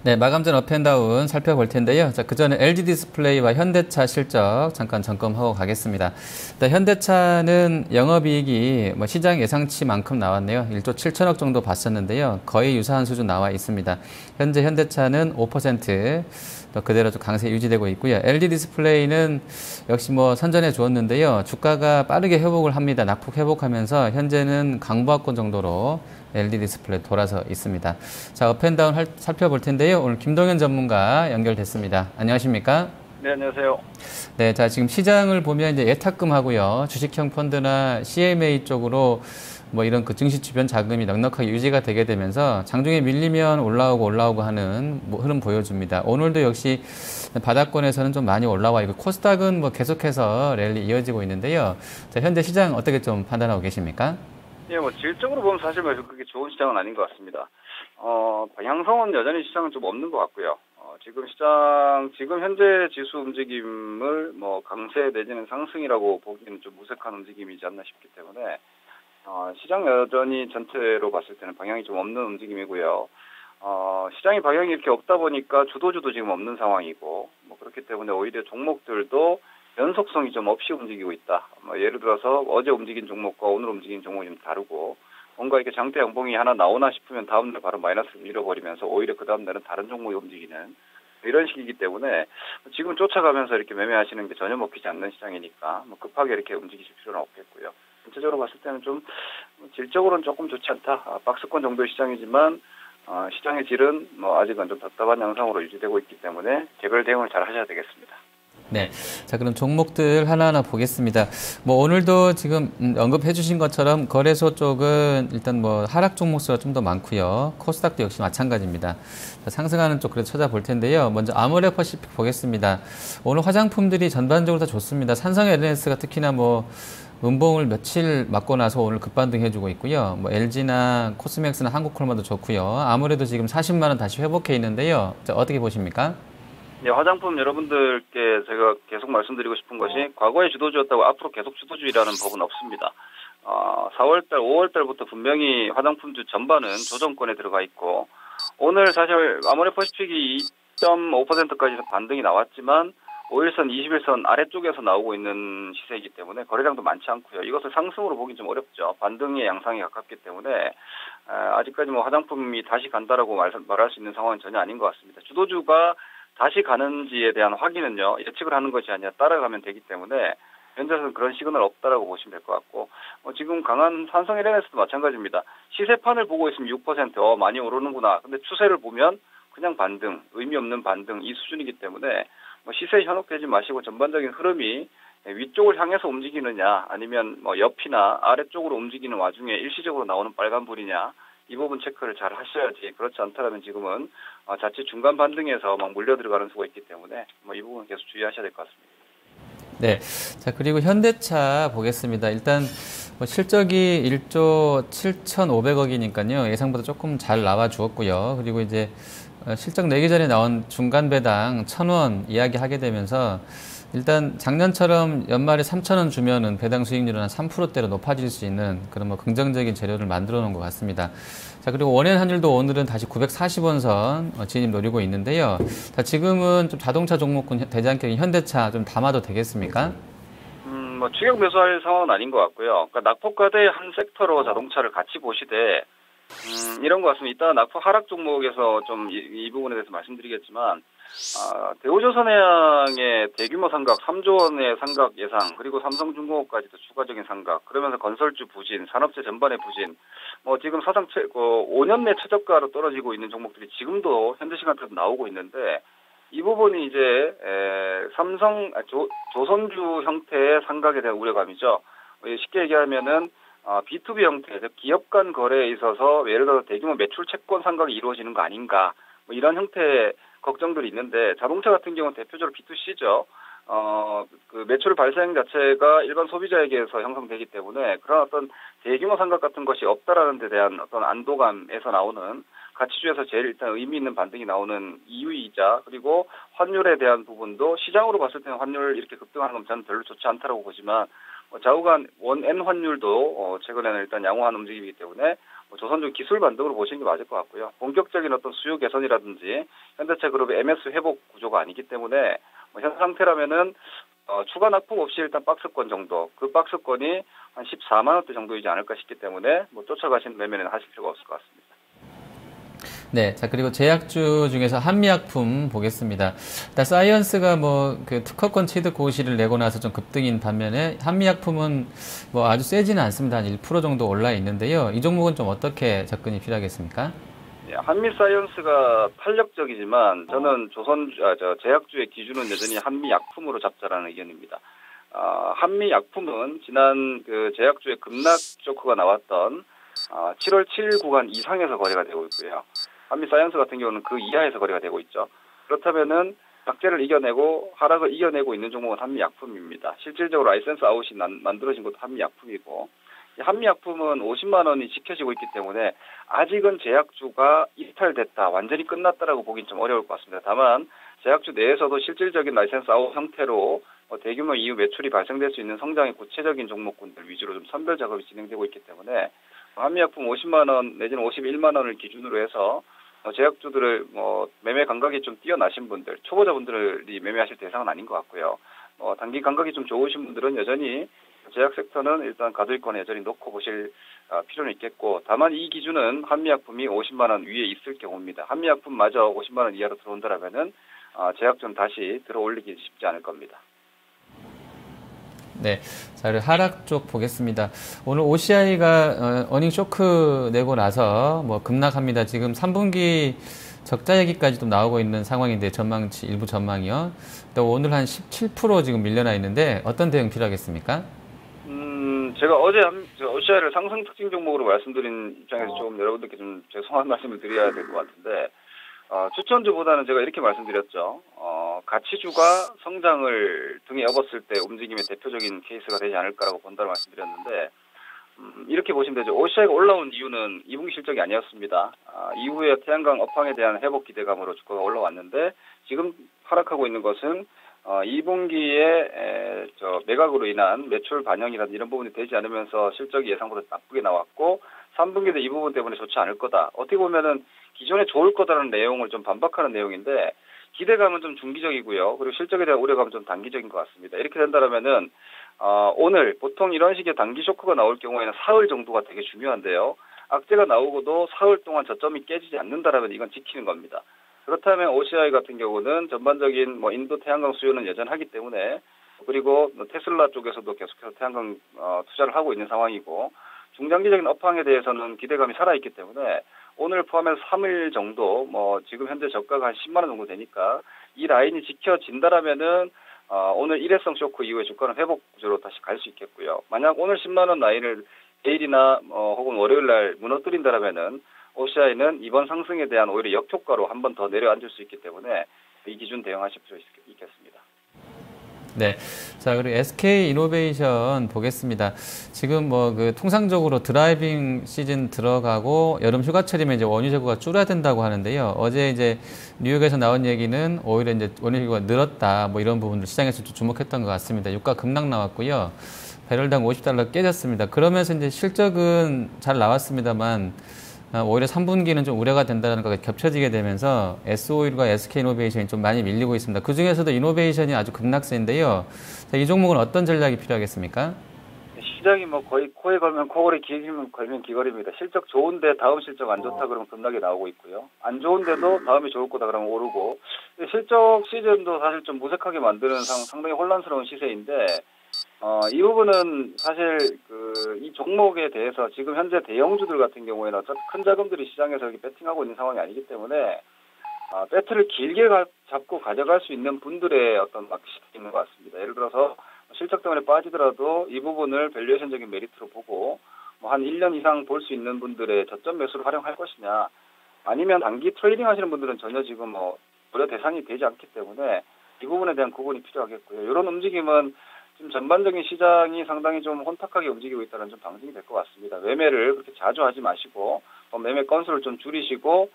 네, 마감 전 업앤다운 살펴볼 텐데요. 자, 그 전에 LG 디스플레이와 현대차 실적 잠깐 점검하고 가겠습니다. 일단 현대차는 영업이익이 시장 예상치만큼 나왔네요. 1조 7천억 정도 봤었는데요. 거의 유사한 수준 나와 있습니다. 현재 현대차는 5% 그대로 좀 강세 유지되고 있고요. LG 디스플레이는 역시 선전해 주었는데요. 주가가 빠르게 회복을 합니다. 낙폭 회복하면서 현재는 강보합권 정도로 LG 디스플레이 돌아서 있습니다. 자, 업앤다운 살펴볼 텐데요. 오늘 김동현 전문가 연결됐습니다. 안녕하십니까? 네, 안녕하세요. 네, 자, 지금 시장을 보면 이제 예탁금하고요. 주식형 펀드나 CMA 쪽으로 이런 그 증시 주변 자금이 넉넉하게 유지가 되게 되면서 장중에 밀리면 올라오고 하는 흐름 보여줍니다. 오늘도 역시 바닥권에서는 좀 많이 올라와 있고 코스닥은 계속해서 랠리 이어지고 있는데요. 자, 현재 시장 어떻게 좀 판단하고 계십니까? 예, 질적으로 보면 사실 그렇게 좋은 시장은 아닌 것 같습니다. 방향성은 여전히 시장은 좀 없는 것 같고요. 지금 현재 지수 움직임을 강세 내지는 상승이라고 보기에는 좀 무색한 움직임이지 않나 싶기 때문에, 시장 여전히 전체로 봤을 때는 방향이 좀 없는 움직임이고요. 시장의 방향이 이렇게 없다 보니까 주도주도 지금 없는 상황이고, 그렇기 때문에 오히려 종목들도 연속성이 좀 없이 움직이고 있다. 예를 들어서 어제 움직인 종목과 오늘 움직인 종목이 좀 다르고, 뭔가 이렇게 장대 양봉이 하나 나오나 싶으면 다음날 바로 마이너스를 밀어버리면서 오히려 그 다음날은 다른 종목이 움직이는 이런 식이기 때문에 지금 쫓아가면서 이렇게 매매하시는 게 전혀 먹히지 않는 시장이니까 급하게 이렇게 움직이실 필요는 없겠고요. 전체적으로 봤을 때는 좀 질적으로는 조금 좋지 않다. 박스권 정도의 시장이지만 시장의 질은 아직은 좀 답답한 양상으로 유지되고 있기 때문에 개별 대응을 잘 하셔야 되겠습니다. 네. 자, 그럼 종목들 하나하나 보겠습니다. 오늘도 지금 언급해 주신 것처럼 거래소 쪽은 일단 하락 종목 수가 좀 더 많고요. 코스닥도 역시 마찬가지입니다. 자, 상승하는 쪽 그래도 찾아볼 텐데요. 먼저 아모레퍼시픽 보겠습니다. 오늘 화장품들이 전반적으로 다 좋습니다. 삼성 LNS가 특히나 음봉을 며칠 맞고 나서 오늘 급반등 해주고 있고요. LG나 코스맥스나 한국콜마도 좋고요. 아무래도 지금 40만 원 다시 회복해 있는데요. 자, 어떻게 보십니까? 네, 화장품 여러분들께 제가 계속 말씀드리고 싶은 것이 과거의 주도주였다고 앞으로 계속 주도주의라는 법은 없습니다. 4월달, 5월달부터 분명히 화장품주 전반은 조정권에 들어가 있고, 오늘 사실 아모레퍼시픽이 2.5%까지 반등이 나왔지만 5일선, 21선 아래쪽에서 나오고 있는 시세이기 때문에 거래량도 많지 않고요. 이것을 상승으로 보긴 좀 어렵죠. 반등의 양상에 가깝기 때문에 아직까지 화장품이 다시 간다라고 말할 수 있는 상황은 전혀 아닌 것 같습니다. 주도주가 다시 가는지에 대한 확인은요, 예측을 하는 것이 아니라 따라가면 되기 때문에 현재는 그런 시그널 없다라고 보시면 될 것 같고, 지금 강한 삼성 LNS도 마찬가지입니다. 시세판을 보고 있으면 6% 많이 오르는구나. 근데 추세를 보면 그냥 반등, 의미 없는 반등 이 수준이기 때문에 시세에 현혹되지 마시고 전반적인 흐름이 위쪽을 향해서 움직이느냐 아니면 옆이나 아래쪽으로 움직이는 와중에 일시적으로 나오는 빨간불이냐, 이 부분 체크를 잘 하셔야지. 그렇지 않다면 지금은 자칫 중간 반등에서 물려 들어가는 수가 있기 때문에 이 부분 계속 주의하셔야 될 것 같습니다. 네. 자, 그리고 현대차 보겠습니다. 일단 실적이 1조 7,500억이니까요. 예상보다 조금 잘 나와 주었고요. 그리고 이제 실적 내기 전에 나온 중간 배당 1,000원 이야기하게 되면서 일단 작년처럼 연말에 3,000원 주면은 배당 수익률은 한 3%대로 높아질 수 있는 그런 긍정적인 재료를 만들어 놓은 것 같습니다. 자, 그리고 원엔 환율도 오늘은 다시 940원 선 진입 노리고 있는데요. 자, 지금은 좀 자동차 종목군 대장격인 현대차 좀 담아도 되겠습니까? 추격 매수할 상황은 아닌 것 같고요. 그러니까 낙폭과대 한 섹터로 자동차를 같이 보시되 이런 것 같습니다. 이따 낙폭 하락 종목에서 좀 이 부분에 대해서 말씀드리겠지만, 대우조선해양의 대규모 상각 3조 원의 상각 예상, 그리고 삼성중공업까지도 추가적인 상각, 그러면서 건설주 부진, 산업재 전반의 부진, 지금 사상 5년 내 최저가로 떨어지고 있는 종목들이 지금도 현재 시간대로 나오고 있는데, 이 부분이 이제 조선주 형태의 상각에 대한 우려감이죠. 쉽게 얘기하면은 B2B 형태, 즉 기업 간 거래에 있어서 예를 들어 대규모 매출 채권 상각이 이루어지는 거 아닌가, 이런 형태의 걱정들이 있는데, 자동차 같은 경우는 대표적으로 B2C죠. 그 매출 발생 자체가 일반 소비자에게서 형성되기 때문에 그런 어떤 대규모 상각 같은 것이 없다라는 데 대한 어떤 안도감에서 나오는, 가치주에서 제일 일단 의미 있는 반등이 나오는 이유이자, 그리고 환율에 대한 부분도 시장으로 봤을 때는 환율 이렇게 급등하는 건 저는 별로 좋지 않다라고 보지만, 좌우간 원엔 환율도 최근에는 일단 양호한 움직임이기 때문에 뭐 조선주 기술 반등으로 보시는 게 맞을 것 같고요. 본격적인 어떤 수요 개선이라든지 현대차 그룹의 MS 회복 구조가 아니기 때문에 뭐 현 상태라면은 추가 납품 없이 일단 박스권 정도, 그 박스권이 한 14만 원대 정도이지 않을까 싶기 때문에 뭐 쫓아가신 매매는 하실 필요가 없을 것 같습니다. 네, 자 그리고 제약주 중에서 한미약품 보겠습니다. 일단 사이언스가 뭐 그 특허권 취득 고시를 내고 나서 좀 급등인 반면에 한미약품은 뭐 아주 세지는 않습니다. 한 1% 정도 올라 있는데요. 이 종목은 좀 어떻게 접근이 필요하겠습니까? 한미사이언스가 탄력적이지만 저는 제약주의 기준은 여전히 한미약품으로 잡자라는 의견입니다. 한미약품은 지난 그 제약주의 급락 쇼크가 나왔던 7월 7일 구간 이상에서 거래가 되고 있고요. 한미사이언스 같은 경우는 그 이하에서 거래가 되고 있죠. 그렇다면은 약재를 이겨내고 하락을 이겨내고 있는 종목은 한미약품입니다. 실질적으로 라이센스 아웃이 만들어진 것도 한미약품이고, 한미약품은 50만 원이 지켜지고 있기 때문에 아직은 제약주가 이탈됐다, 완전히 끝났다라고 보기는 좀 어려울 것 같습니다. 다만 제약주 내에서도 실질적인 라이센스 아웃 형태로 대규모 이후 매출이 발생될 수 있는 성장의 구체적인 종목군들 위주로 좀 선별 작업이 진행되고 있기 때문에 한미약품 50만 원 내지는 51만 원을 기준으로 해서 제약주들을 매매 감각이 좀 뛰어나신 분들, 초보자분들이 매매하실 대상은 아닌 것 같고요. 단기 감각이 좀 좋으신 분들은 여전히 제약 섹터는 일단 가두리권에 여전히 놓고 보실 필요는 있겠고, 다만 이 기준은 한미약품이 50만 원 위에 있을 경우입니다. 한미약품마저 50만 원 이하로 들어온다라면은 제약주는 다시 들어올리기 쉽지 않을 겁니다. 네, 자, 그리고 하락 쪽 보겠습니다. 오늘 OCI가 어닝 쇼크 내고 나서 뭐 급락합니다. 지금 3분기 적자 얘기까지 좀 나오고 있는 상황인데 전망치 일부 전망이요. 또 오늘 한 17% 지금 밀려나 있는데 어떤 대응 필요하겠습니까? 제가 어제 OCI를 상승 특징 종목으로 말씀드린 입장에서 좀 여러분들께 좀 죄송한 말씀을 드려야 될 것 같은데, 추천주보다는 제가 이렇게 말씀드렸죠. 가치주가 성장을 등에 업었을 때 움직임의 대표적인 케이스가 되지 않을까라고 본다고 말씀드렸는데, 이렇게 보시면 되죠. OCI가 올라온 이유는 2분기 실적이 아니었습니다. 이후에 태양광 업황에 대한 회복 기대감으로 주가가 올라왔는데, 지금 하락하고 있는 것은 2분기에 매각으로 인한 매출 반영이라든지 이런 부분이 되지 않으면서 실적이 예상보다 나쁘게 나왔고, 3분기도 이 부분 때문에 좋지 않을 거다. 어떻게 보면은 기존에 좋을 거다라는 내용을 좀 반박하는 내용인데, 기대감은 좀 중기적이고요. 그리고 실적에 대한 우려감은 좀 단기적인 것 같습니다. 이렇게 된다면은 오늘 보통 이런 식의 단기 쇼크가 나올 경우에는 사흘 정도가 되게 중요한데요. 악재가 나오고도 사흘 동안 저점이 깨지지 않는다라면 이건 지키는 겁니다. 그렇다면 OCI 같은 경우는 전반적인 인도 태양광 수요는 여전하기 때문에, 그리고 테슬라 쪽에서도 계속해서 태양광 투자를 하고 있는 상황이고, 중장기적인 업황에 대해서는 기대감이 살아있기 때문에 오늘 포함해서 3일 정도 지금 현재 저가가 한 10만 원 정도 되니까 이 라인이 지켜진다라면은 오늘 일회성 쇼크 이후에 주가는 회복 구조로 다시 갈 수 있겠고요. 만약 오늘 10만 원 라인을 내일이나 혹은 월요일 날 무너뜨린다라면은 OCI는 이번 상승에 대한 오히려 역효과로 한 번 더 내려앉을 수 있기 때문에 이 기준 대응하실 필요 있겠습니다. 네. 자, 그리고 SK 이노베이션 보겠습니다. 지금 통상적으로 드라이빙 시즌 들어가고 여름 휴가철이면 이제 원유 재고가 줄어든다고 하는데요. 어제 이제 뉴욕에서 나온 얘기는 오히려 이제 원유 재고가 늘었다. 이런 부분들 시장에서 좀 주목했던 것 같습니다. 유가 급락 나왔고요. 배럴당 $50 깨졌습니다. 그러면서 이제 실적은 잘 나왔습니다만 오히려 3분기는 좀 우려가 된다는 것이 겹쳐지게 되면서 S-오일과 SK이노베이션이 좀 많이 밀리고 있습니다. 그 중에서도 이노베이션이 아주 급락세인데요. 자, 이 종목은 어떤 전략이 필요하겠습니까? 시장이 거의 코에 걸면 코골이, 귀에 걸면 귀걸입니다. 실적 좋은데 다음 실적 안 좋다 그러면 급락이 나오고 있고요. 안 좋은데도 다음이 좋을 거다 그러면 오르고, 실적 시즌도 사실 좀 무색하게 만드는 상당히 혼란스러운 시세인데, 이 부분은 사실 이 종목에 대해서 지금 현재 대형주들 같은 경우에는 어차피 큰 자금들이 시장에서 이렇게 배팅하고 있는 상황이 아니기 때문에 배트를 길게 잡고 가져갈 수 있는 분들의 어떤 마켓이 있는 것 같습니다. 예를 들어서 실적 때문에 빠지더라도 이 부분을 밸류에이션적인 메리트로 보고 한 1년 이상 볼 수 있는 분들의 저점 매수를 활용할 것이냐, 아니면 단기 트레이딩 하시는 분들은 전혀 지금 고려 대상이 되지 않기 때문에 이 부분에 대한 구분이 필요하겠고요. 이런 움직임은 지금 전반적인 시장이 상당히 좀 혼탁하게 움직이고 있다는 좀 방증이 될 것 같습니다. 매매를 그렇게 자주 하지 마시고 매매 건수를 좀 줄이시고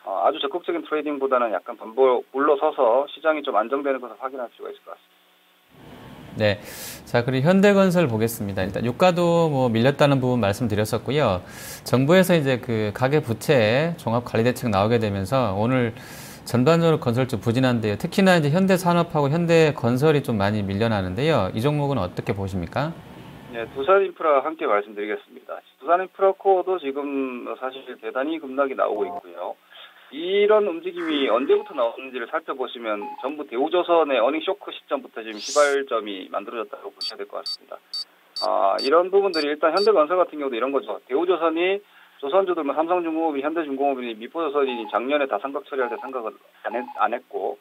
아주 적극적인 트레이딩보다는 약간 물러서서 시장이 좀 안정되는 것을 확인할 필요가 있을 것 같습니다. 네. 자, 그리고 현대건설 보겠습니다. 일단 유가도 뭐 밀렸다는 부분 말씀드렸었고요. 정부에서 이제 그 가계 부채 종합관리대책 나오게 되면서 오늘 전반적으로 건설주 부진한데요. 특히나 이제 현대산업하고 현대건설이 좀 많이 밀려나는데요. 이 종목은 어떻게 보십니까? 네, 두산인프라 함께 말씀드리겠습니다. 두산인프라코도 지금 사실 대단히 급락이 나오고 있고요. 이런 움직임이 언제부터 나왔는지를 살펴보시면 전부 대우조선의 어닝 쇼크 시점부터 지금 시발점이 만들어졌다고 보셔야 될 것 같습니다. 이런 부분들이 일단 현대건설 같은 경우도 이런 거죠. 대우조선이 조선주들만 삼성중공업이 현대중공업이 미포조선이 작년에 다 삼각 처리할 때 생각을 안 했고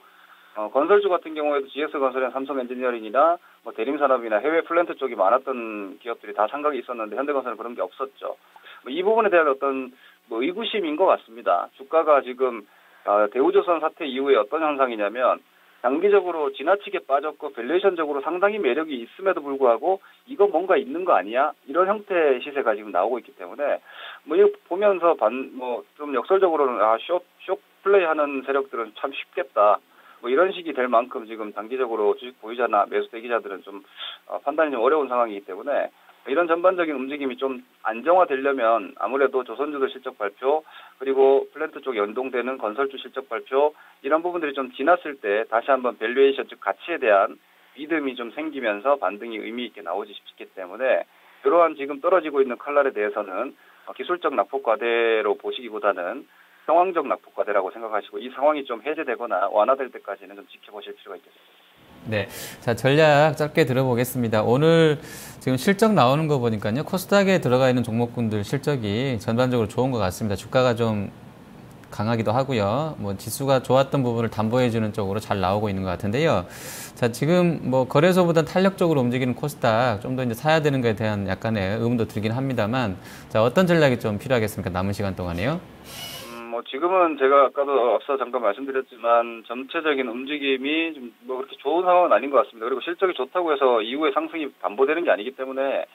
건설주 같은 경우에도 GS건설이나 삼성엔지니어링이나 뭐 대림산업이나 해외 플랜트 쪽이 많았던 기업들이 다 상각이 있었는데 현대건설은 그런 게 없었죠. 이 부분에 대한 어떤 뭐 의구심인 것 같습니다. 주가가 지금 대우조선 사태 이후에 어떤 현상이냐면 장기적으로 지나치게 빠졌고 밸류에이션적으로 상당히 매력이 있음에도 불구하고 이거 뭔가 있는 거 아니야? 이런 형태의 시세가 지금 나오고 있기 때문에 뭐 이거 보면서 좀 역설적으로는 쇼 플레이하는 세력들은 참 쉽겠다. 뭐 이런 식이 될 만큼 지금 단기적으로 주식 보유자나 매수 대기자들은 좀 판단이 좀 어려운 상황이기 때문에 이런 전반적인 움직임이 좀 안정화되려면 아무래도 조선주들 실적 발표 그리고 플랜트 쪽 연동되는 건설주 실적 발표 이런 부분들이 좀 지났을 때 다시 한번 밸류에이션 즉 가치에 대한 믿음이 좀 생기면서 반등이 의미 있게 나오지 싶기 때문에 이러한 지금 떨어지고 있는 칼날에 대해서는 기술적 낙폭 과대로 보시기보다는 상황적 낙폭 과대라고 생각하시고 이 상황이 좀 해제되거나 완화될 때까지는 좀 지켜보실 필요가 있겠습니다. 네. 자, 전략 짧게 들어보겠습니다. 오늘 지금 실적 나오는 거 보니까요. 코스닥에 들어가 있는 종목군들 실적이 전반적으로 좋은 것 같습니다. 주가가 좀 강하기도 하고요. 뭐 지수가 좋았던 부분을 담보해주는 쪽으로 잘 나오고 있는 것 같은데요. 자, 지금 뭐 거래소보다 탄력적으로 움직이는 코스닥 좀 더 이제 사야 되는 것에 대한 약간의 의문도 들긴 합니다만, 자, 어떤 전략이 좀 필요하겠습니까? 남은 시간 동안에요. 지금은 제가 아까도 앞서 잠깐 말씀드렸지만 전체적인 움직임이 좀 뭐 그렇게 좋은 상황은 아닌 것 같습니다. 그리고 실적이 좋다고 해서 이후에 상승이 반복되는 게 아니기 때문에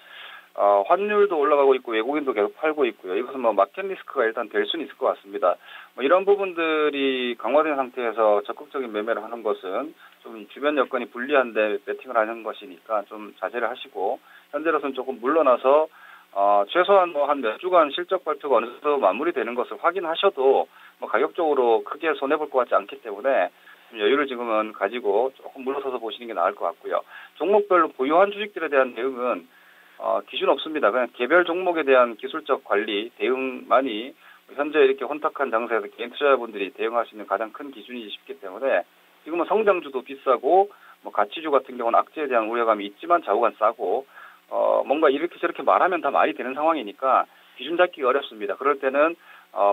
환율도 올라가고 있고 외국인도 계속 팔고 있고요. 이것은 뭐 마켓 리스크가 일단 될 수는 있을 것 같습니다. 뭐 이런 부분들이 강화된 상태에서 적극적인 매매를 하는 것은 좀 주변 여건이 불리한데 배팅을 하는 것이니까 좀 자제를 하시고 현재로서는 조금 물러나서 최소한 뭐 한 몇 주간 실적 발표가 어느 정도 마무리되는 것을 확인하셔도 뭐 가격적으로 크게 손해볼 것 같지 않기 때문에 좀 여유를 지금은 가지고 조금 물러서서 보시는 게 나을 것 같고요. 종목별로 보유한 주식들에 대한 대응은 기준 없습니다. 그냥 개별 종목에 대한 기술적 관리, 대응만이 현재 이렇게 혼탁한 장세에서 개인 투자자분들이 대응할 수 있는 가장 큰 기준이지 싶기 때문에 지금은 성장주도 비싸고 뭐 가치주 같은 경우는 악재에 대한 우려감이 있지만 좌우간 싸고 뭔가 이렇게 저렇게 말하면 다 말이 되는 상황이니까 기준 잡기가 어렵습니다. 그럴 때는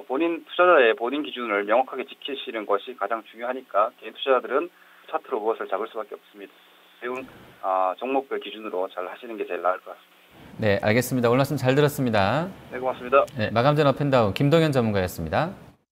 본인 투자자의 본인 기준을 명확하게 지키시는 것이 가장 중요하니까 개인 투자자들은 차트로 무엇을 잡을 수밖에 없습니다. 대응 종목별 기준으로 잘 하시는 게 제일 나을 것 같습니다. 네, 알겠습니다. 오늘 말씀 잘 들었습니다. 네, 고맙습니다. 네, 마감전 업앤다운 김동현 전문가였습니다.